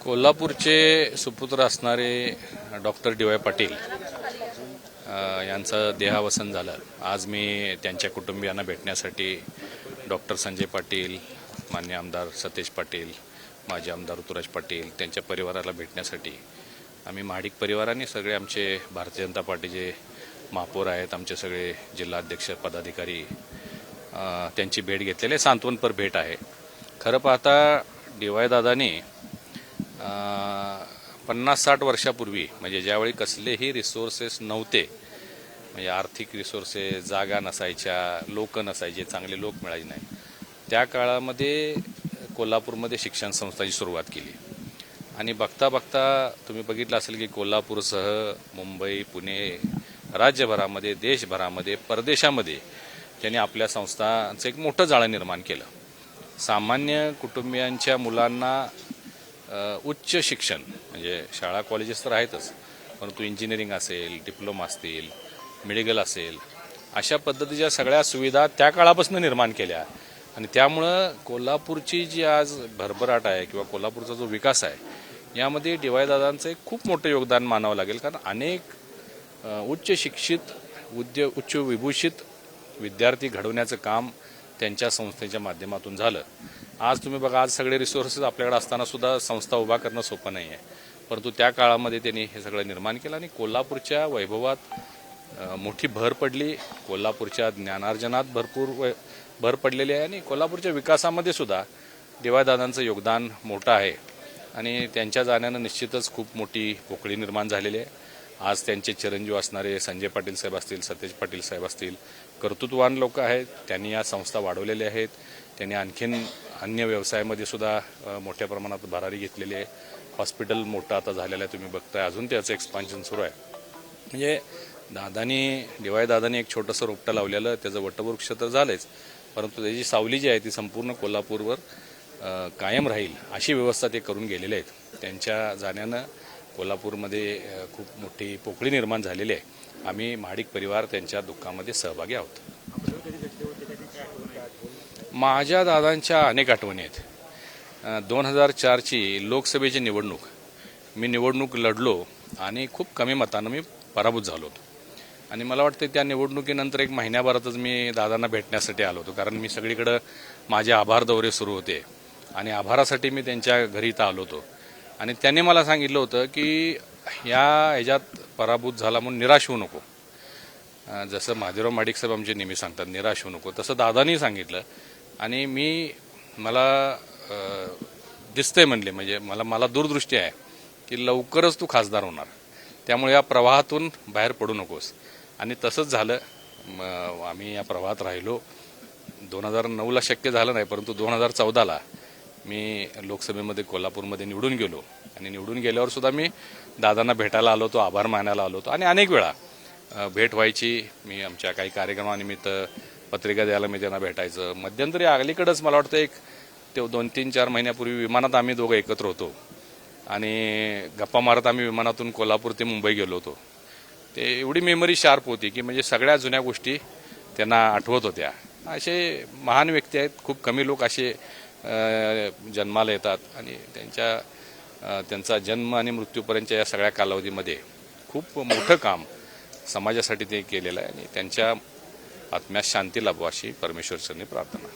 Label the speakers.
Speaker 1: कोल्हापूरचे सुपुत्र असणारे डॉक्टर डी.वाय. पाटील यांचं देहावसन झालं। आज मी त्यांच्या कुटुंबियांना भेटण्यासाठी डॉक्टर संजय पाटील, मान्य आमदार सतेज पाटील, माजी आमदार ऋतुराज पाटील त्यांच्या परिवाराला भेटण्यासाठी आम्ही महाडिक परिवाराने सगळे आमचे भारतीय जनता पार्टीचे महापौर आहेत, आमचे सगळे जिल्हाध्यक्ष पदाधिकारी त्यांची भेट घेतलेली सांत्वनपर भेट आहे। खरं पाहता डी.वाय. दादांनी 50-60 वर्षापूर्वी म्हणजे ज्यावेळी कसलेही रिसोर्सेस नव्हते, म्हणजे आर्थिक रिसोर्सेस, जागा नसायच्या, लोक नसायचे, चांगले लोक मिळायचे नाही, त्या काळामध्ये कोल्हापूरमध्ये शिक्षण संस्थांची सुरुवात केली। आणि बघता बघता तुम्ही बघितलं असेल की कोल्हापूरसह मुंबई, पुणे, राज्यभरामध्ये, देशभरामध्ये, परदेशामध्ये त्यांनी आपल्या संस्थांचं एक मोठं जाळं निर्माण केलं। सामान्य कुटुंबियांच्या मुलांना उच्च शिक्षण म्हणजे शाळा कॉलेजेस तर आहेतच, परंतु इंजिनिअरिंग असेल, डिप्लोमा असतील, मेडिकल असेल, अशा पद्धतीच्या सगळ्या सुविधा त्या काळापासून निर्माण केल्या। आणि त्यामुळं कोल्हापूरची जी आज भरभराट आहे किंवा कोल्हापूरचा जो विकास आहे यामध्ये डी.वाय. दादांचं एक खूप मोठं योगदान मानावं लागेल, कारण अनेक उच्च शिक्षित, उच्च विभूषित विद्यार्थी घडवण्याचं काम त्यांच्या संस्थेच्या माध्यमातून झालं। आज तुम्ही बघा, आज सगळे रिसोर्सेस आपल्याकडे असताना सुद्धा संस्था उभा करणं सोपं नाही आहे, परंतु त्या काळामध्ये त्यांनी हे सगळं निर्माण केलं आणि कोल्हापूरच्या वैभवात मोठी भर पडली, कोल्हापूरच्या ज्ञानार्जनात भरपूर भर पडलेली आहे आणि कोल्हापूरच्या विकासामध्ये सुद्धा डी.वाय. दादांचं योगदान मोठं आहे। आणि त्यांच्या जाण्यानं निश्चितच खूप मोठी पोकळी निर्माण झालेली आहे। आज त्यांचे चिरंजीव असणारे संजय पाटील साहेब असतील, सतेज पाटील साहेब असतील, कर्तृत्ववान लोक आहेत, त्यांनी या संस्था वाढवलेल्या आहेत, त्यांनी आणखीन अन्य व्यवसायामध्ये सुद्धा मोठ्या प्रमाणात भरारी घेतलेली आहे। हॉस्पिटल मोठं आता झालेलं आहे, तुम्ही बघताय, अजून त्याचं एक्सपान्शन सुरू आहे। म्हणजे डी.वाय. दादांनी एक छोटंसं रोपटं लावलेलं, त्याचं वटवृक्ष तर झालंच, परंतु त्याची सावली जी आहे ती संपूर्ण कोल्हापूरवर कायम राहील अशी व्यवस्था ते करून गेलेले आहेत। त्यांच्या जाण्यानं कोल्हापूरमध्ये खूप मोठी पोकळी निर्माण झालेली आहे। आम्ही महाडिक परिवार त्यांच्या दुःखामध्ये सहभागी आहोत। माझ्या दादांच्या अनेक आठवणी आहेत। 2004ची लोकसभेची निवडणूक, मी निवडणूक लढलो आणि खूप कमी मतानं मी पराभूत झालो होतो। आणि मला वाटतं त्या निवडणुकीनंतर एक महिन्याभरातच मी दादांना भेटण्यासाठी आलो होतो, कारण मी सगळीकडं माझे आभार दौरे सुरू होते आणि आभारासाठी मी त्यांच्या घरी इथं आलो होतो। आणि त्यांनी मला सांगितलं होतं की ह्याच्यात पराभूत झाला म्हणून निराश होऊ नको, जसं महादेवराव महाडिक साहेब आमचे नेहमी सांगतात निराश होऊ नको, तसं दादांनी सांगितलं। आणि मला दिसतंय म्हणले, म्हणजे मला दूरदृष्टी आहे की लवकरच तू खासदार होणार, त्यामुळे या प्रवाहातून बाहेर पडू नकोस। आणि तसंच झालं, आम्ही या प्रवाहात राहिलो। 2009ला शक्य झालं नाही, परंतु 2014ला मी लोकसभेमध्ये कोल्हापूरमध्ये निवडून गेलो आणि निवडून गेल्यावर सुद्धा मी दादांना भेटायला आलो होतो, आभार मानायला आलो होतो आणि अनेक वेळा भेट व्हायची। मी आमच्या काही कार्यक्रमानिमित्त पत्रिका द्यायला मी त्यांना भेटायचं। मध्यंतरी अलीकडंच मला वाटतं एक 2-3-4 महिन्यापूर्वी विमानात आम्ही दोघं एकत्र होतो आणि गप्पा मारत आम्ही विमानातून कोल्हापूर ते मुंबई गेलो होतो। ते एवढी मेमरी शार्प होती की म्हणजे सगळ्या जुन्या गोष्टी त्यांना आठवत होत्या। असे महान व्यक्ती आहेत, खूप कमी लोक असे जन्माला येतात आणि त्यांचा जन्म आणि मृत्यूपर्यंतच्या या सगळ्या कालावधीमध्ये खूप मोठं काम समाजासाठी ते केलेलं आहे आणि त्यांच्या आत्म्यास शांती लाभो अशी परमेश्वरचरणी प्रार्थना।